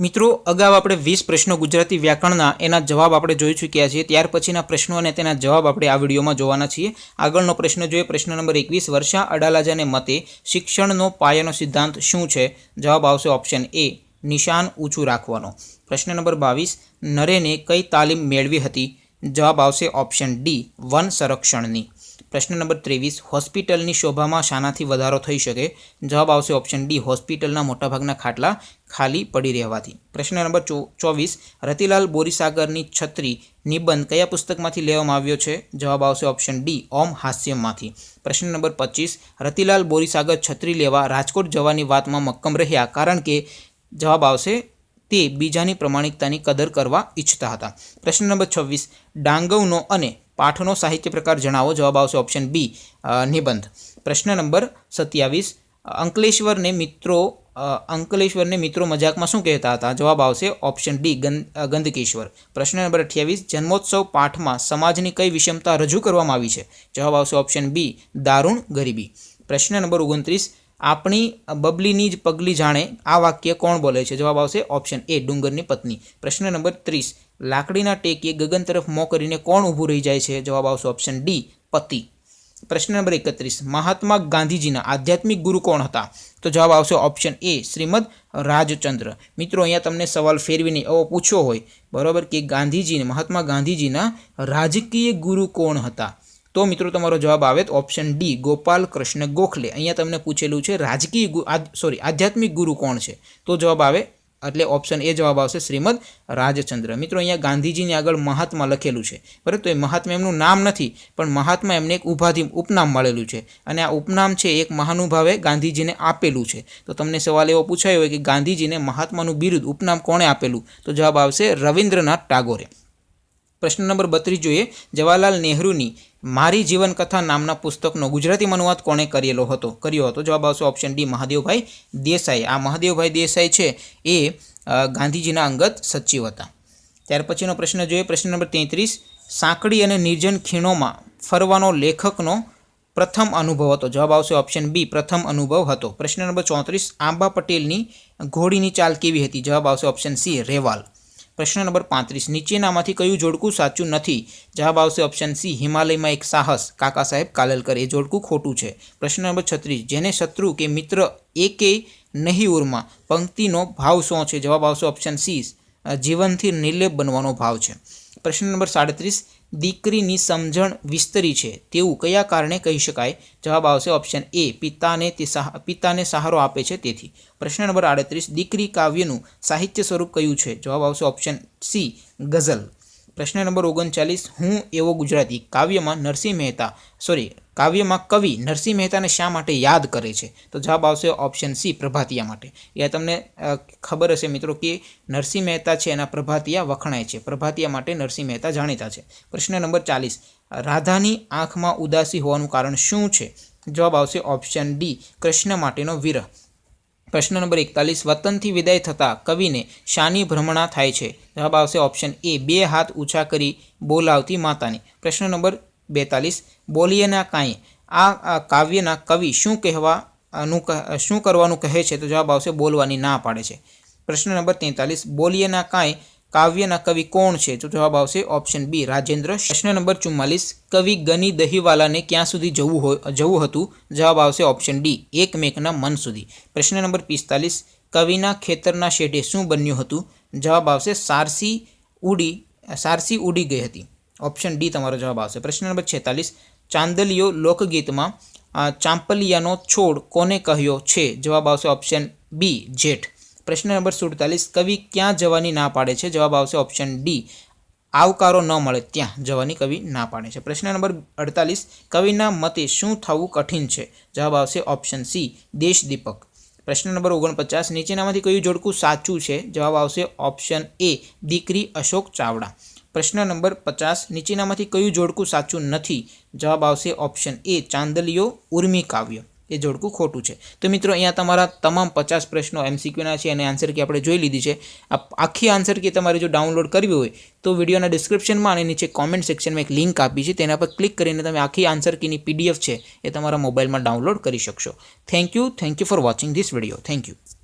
મિત્રો અગાઉ આપણે 20 પ્રશ્નો ગુજરાતી વ્યાકરણના એના જવાબ આપણે જોઈ ચૂક્યા છીએ। ત્યાર પછીના પ્રશ્નો અને તેના જવાબ આપણે આ વિડીયોમાં જોવાના છીએ। આગળનો પ્રશ્ન જોઈએ, પ્રશ્ન નંબર 21। વર્ષા અડાલાજાને મતે શિક્ષણનો પાયાનો સિદ્ધાંત શું છે? જવાબ આવશે ઓપ્શન એ, નિશાન ઊંચું રાખવાનો। પ્રશ્ન નંબર 22। નરેને કઈ તાલીમ મેળવી હતી? જવાબ આવશે ઓપ્શન ડી, વન સંરક્ષણની। પ્રશ્ન નંબર 23। હોસ્પિટલની શોભામાં શાનાથી વધારો થઈ શકે? જવાબ આવશે ઓપ્શન ડી, હોસ્પિટલના મોટાભાગના ખાટલા ખાલી પડી રહેવાથી। પ્રશ્ન નંબર 24। રતિલાલ બોરીસાગરની છત્રી નિબંધ કયા પુસ્તકમાંથી લેવામાં આવ્યો છે? જવાબ આવશે ઓપ્શન ડી, ઓમ હાસ્યમાંથી। પ્રશ્ન નંબર 25। રતિલાલ બોરીસાગર છત્રી લેવા રાજકોટ જવાની વાતમાં મક્કમ રહ્યા કારણ કે જવાબ આવશે તે બીજાની પ્રમાણિકતાની કદર કરવા ઈચ્છતા હતા। પ્રશ્ન નંબર 26। ડાંગવનો અને પાઠનો સાહિત્ય પ્રકાર જણાવો। જવાબ આવશે ઓપ્શન બી, નિબંધ। પ્રશ્ન નંબર 27। અંકલેશ્વરને મિત્રો મજાકમાં શું કહેતા હતા? જવાબ આવશે ઓપ્શન ડી, ગંદકેશ્વર। પ્રશ્ન નંબર 28। જન્મોત્સવ પાઠમાં સમાજની કઈ વિષમતા રજૂ કરવામાં આવી છે? જવાબ આવશે ઓપ્શન બી, દારૂણ ગરીબી। પ્રશ્ન નંબર 29। આપણી બબલીની જ પગલી જાણે આ વાક્ય કોણ બોલે છે? જવાબ આવશે ઓપ્શન એ, ડુંગરની પત્ની। પ્રશ્ન નંબર 30। લાકડીના ટેકે ગગન તરફ મોં કરીને કોણ ઊભું રહી જાય છે? જવાબ આવશે ઓપ્શન ડી, પતિ। પ્રશ્ન નંબર 31। મહાત્મા ગાંધીજીના આધ્યાત્મિક ગુરુ કોણ હતા? તો જવાબ આવશે ઓપ્શન એ, શ્રીમદ રાજચંદ્ર। મિત્રો અહીંયા તમને સવાલ ફેરવીને એવો પૂછ્યો હોય બરાબર કે મહાત્મા ગાંધીજીના રાજકીય ગુરુ કોણ હતા? તો મિત્રો તમારો જવાબ આવે તો ઓપ્શન ડી, ગોપાલ કૃષ્ણ ગોખલે। અહીંયા તમને પૂછેલું છે આધ્યાત્મિક ગુરુ કોણ છે? તો જવાબ આવે એટલે ઓપ્શન એ જવાબ આવશે, શ્રીમદ રાજચંદ્ર। મિત્રો અહીંયા ગાંધીજીની આગળ મહાત્મા લખેલું છે બરાબર, તો એ મહાત્મા એમનું નામ નથી પણ મહાત્મા એમને એક ઉપનામ મળેલું છે અને આ ઉપનામ છે એક મહાનુભાવે ગાંધીજીને આપેલું છે। તો તમને સવાલ એવો પૂછાયો હોય કે ગાંધીજીને મહાત્માનું બિરુદ ઉપનામ કોણે આપેલું? તો જવાબ આવશે રવિન્દ્રનાથ ટાગોરે। પ્રશ્ન નંબર 32 જોઈએ, જવાહરલાલ નહેરુની મારી જીવનકથા નામના પુસ્તકનો ગુજરાતીમાં અનુવાદ કોણે કર્યો હતો? જવાબ આવશે ઓપ્શન ડી, મહાદેવભાઈ દેસાઈ। આ મહાદેવભાઈ દેસાઈ છે એ ગાંધીજીના અંગત સચિવ હતા। ત્યાર પછીનો પ્રશ્ન જોઈએ, પ્રશ્ન નંબર 33। સાંકડી અને નિર્જન ખીણોમાં ફરવાનો લેખકનો પ્રથમ અનુભવ હતો? જવાબ આવશે ઓપ્શન બી, પ્રથમ અનુભવ હતો। પ્રશ્ન નંબર 34। આંબા પટેલની ઘોડીની ચાલ કેવી હતી? જવાબ આવશે ઓપ્શન સી, રેવાલ। પ્રશ્ન નંબર 35। નીચેનામાંથી કયું જોડકું સાચું નથી? જવાબ આવશે ઓપ્શન સી, હિમાલયમાં એક સાહસ, કાકા સાહેબ કાલેલકર। એ જોડકું ખોટું છે। પ્રશ્ન નંબર 36। જેને શત્રુ કે મિત્ર એકેય નહીં ઉરમાં પંક્તિનો ભાવ શું છે? જવાબ આવશે ઓપ્શન સી, જીવનથી નિર્લેપ બનવાનો ભાવ છે। પ્રશ્ન નંબર 37। દીકરીની સમજણ વિસ્તરી છે તેવું કયા કારણે કહી શકાય? જવાબ આવશે ઓપ્શન એ, પિતાને સહારો આપે છે તેથી। પ્રશ્ન નંબર 38। દીકરી કાવ્યનું સાહિત્ય સ્વરૂપ કયું છે? જવાબ આવશે ઓપ્શન સી, ગઝલ। પ્રશ્ન નંબર 39। હું એવો ગુજરાતી કાવ્યમાં કવિ નરસિંહ મહેતાને શા માટે યાદ કરે છે? તો જવાબ આવશે ઓપ્શન સી, પ્રભાતિયા માટે। એ તમને ખબર હશે મિત્રો કે નરસિંહ મહેતા છે એના પ્રભાતિયા વખણાય છે, પ્રભાતિયા માટે નરસિંહ મહેતા જાણીતા છે। પ્રશ્ન નંબર 40। રાધાની આંખમાં ઉદાસી હોવાનું કારણ શું છે? જવાબ આવશે ઓપ્શન ડી, કૃષ્ણ માટેનો વિરહ। પ્રશ્ન નંબર 41। વતનથી વિદાય થતાં કવિને શાની ભ્રમણા થાય છે? જવાબ આવશે ઓપ્શન એ, બે હાથ ઊંચા કરી બોલાવતી માતાની। પ્રશ્ન નંબર 42। બોલીએના કાંઈ આ કાવ્યના કવિ શું કરવાનું કહે છે? તો જવાબ આવશે બોલવાની ના પાડે છે। પ્રશ્ન નંબર 43। બોલીએના કાંઈ કાવ્યના કવિ કોણ છે? તો જવાબ આવશે ઓપ્શન બી, રાજેન્દ્ર। પ્રશ્ન નંબર 44। કવિ ગની દહીવાલાને ક્યાં સુધી જવું હતું? જવાબ આવશે ઓપ્શન ડી, એકમેકના મન સુધી। પ્રશ્ન નંબર 45। કવિના ખેતરના શેઢે શું બન્યું હતું? જવાબ આવશે સારસી ઉડી ગઈ હતી। ઓપ્શન ડી તમારો જવાબ આવશે। પ્રશ્ન નંબર 46। ચાંદલિયો લોકગીતમાં ચાંપલિયાનો છોડ કોને કહ્યો છે? જવાબ આવશે ઓપ્શન બી, જેઠ। પ્રશ્ન નંબર 47। કવિ ક્યાં જવાની ના પાડે છે? જવાબ આવશે ઓપ્શન ડી, આવકારો ન મળે ત્યાં જવાની કવિ ના પાડે છે। પ્રશ્ન નંબર 48। કવિના મતે શું થવું કઠિન છે? જવાબ આવશે ઓપ્શન સી, દેશદીપક। પ્રશ્ન નંબર 49। નીચેનામાંથી કયું જોડકું સાચું છે? જવાબ આવશે ઓપ્શન એ, દીકરી અશોક ચાવડા। પ્રશ્ન નંબર 50। નીચેનામાંથી કયું જોડકું સાચું નથી? જવાબ આવશે ઓપ્શન એ, ચાંદલિયો ઉર્મી કાવ્ય। એ જોડકું ખોટું છે। તો મિત્રો અહીંયા તમારા તમામ 50 પ્રશ્નો એમસીક્યુના છે અને આન્સર કી આપણે જોઈ લીધી છે। આખી આન્સર કી તમારે જો ડાઉનલોડ કરવી હોય તો વિડીયોના ડિસ્ક્રિપ્શનમાં અને નીચે કોમેન્ટ સેક્શનમાં એક લિંક આપી છે, તેના પર ક્લિક કરીને તમે આખી આન્સર કીની PDF છે એ તમારા મોબાઈલમાં ડાઉનલોડ કરી શકશો। Thank you for watching this video. Thank you.